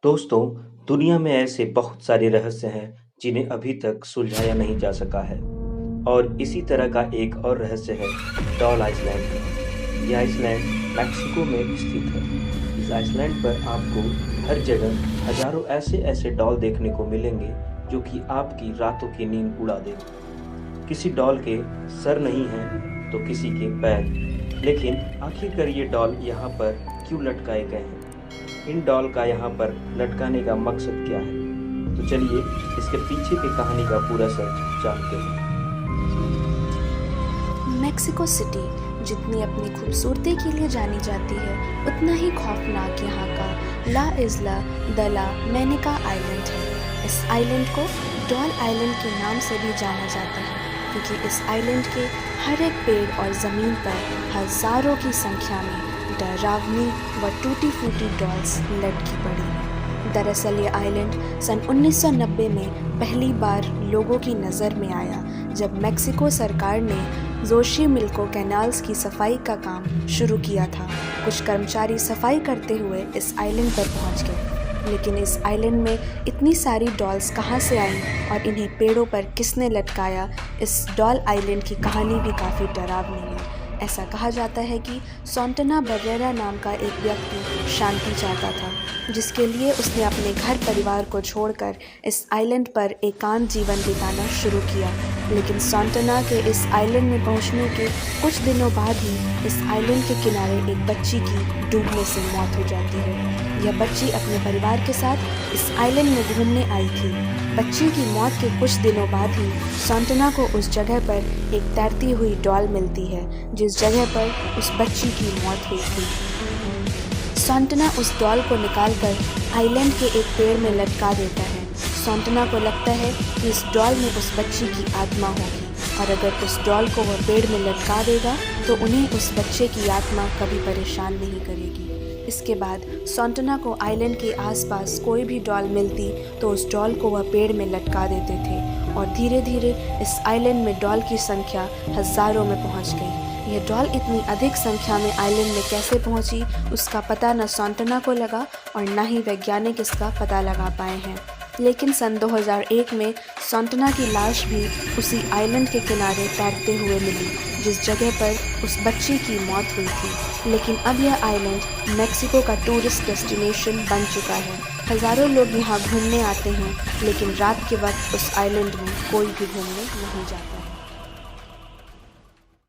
दोस्तों, दुनिया में ऐसे बहुत सारे रहस्य हैं जिन्हें अभी तक सुलझाया नहीं जा सका है और इसी तरह का एक और रहस्य है डॉल आइसलैंड का। यह आइसलैंड मैक्सिको में स्थित है। इस आइसलैंड पर आपको हर जगह हजारों ऐसे डॉल देखने को मिलेंगे जो कि आपकी रातों की नींद उड़ा देंगे। किसी डॉल के सर नहीं है तो किसी के पैर, लेकिन आखिरकार ये डॉल यहाँ पर क्यों लटकाए गए हैं? इन डॉल का यहाँ पर लटकाने का मकसद क्या है? तो चलिए इसके पीछे की कहानी का पूरा सच जानते हैं। मेक्सिको सिटी जितनी अपनी खूबसूरती के लिए जानी जाती है, उतना ही खौफनाक यहाँ का ला इस्ला द ला मोनिका आइलैंड है। इस आइलैंड को डॉल आइलैंड के नाम से भी जाना जाता है क्योंकि इस आइलैंड के हर एक पेड़ और ज़मीन पर हज़ारों की संख्या में डरावनी व टूटी फूटी डॉल्स लटकी पड़ी हैं। दरअसल ये आइलैंड सन 1990 में पहली बार लोगों की नज़र में आया जब मेक्सिको सरकार ने जोशीमिल्को कैनाल्स की सफाई का काम शुरू किया था। कुछ कर्मचारी सफाई करते हुए इस आइलैंड पर पहुंच गए, लेकिन इस आइलैंड में इतनी सारी डॉल्स कहां से आईं और इन्हें पेड़ों पर किसने लटकाया, इस डॉल आइलैंड की कहानी भी काफ़ी डरावनी है। ऐसा कहा जाता है कि सांताना बरेरा नाम का एक व्यक्ति शांति चाहता था, जिसके लिए उसने अपने घर परिवार को छोड़कर इस आइलैंड पर एकांत जीवन बिताना शुरू किया। लेकिन सांताना के इस आइलैंड में पहुंचने के कुछ दिनों बाद ही इस आइलैंड के किनारे एक बच्ची की डूबने से मौत हो जाती है। यह बच्ची अपने परिवार के साथ इस आइलैंड में घूमने आई थी। बच्ची की मौत के कुछ दिनों बाद ही सांताना को उस जगह पर एक तैरती हुई डॉल मिलती है जिस जगह पर उस बच्ची की मौत हुई थी। सांताना उस डॉल को निकालकर आइलैंड के एक पेड़ में लटका देता है। सांताना को लगता है कि इस डॉल में उस बच्ची की आत्मा होगी और अगर उस डॉल को वह पेड़ में लटका देगा तो उन्हें उस बच्चे की आत्मा कभी परेशान नहीं करेगी। इसके बाद सांताना को आइलैंड के आसपास कोई भी डॉल मिलती तो उस डॉल को वह पेड़ में लटका देते थे और धीरे धीरे इस आइलैंड में डॉल की संख्या हज़ारों में पहुंच गई। यह डॉल इतनी अधिक संख्या में आइलैंड में कैसे पहुंची, उसका पता न सांताना को लगा और न ही वैज्ञानिक इसका पता लगा पाए हैं। लेकिन सन 2001 में सांताना की लाश भी उसी आइलैंड के किनारे तैरते हुए मिली जिस जगह पर उस बच्ची की मौत हुई थी। लेकिन अब यह आइलैंड मेक्सिको का टूरिस्ट डेस्टिनेशन बन चुका है। हज़ारों लोग यहाँ घूमने आते हैं, लेकिन रात के वक्त उस आइलैंड में कोई भी घूमने नहीं जाता।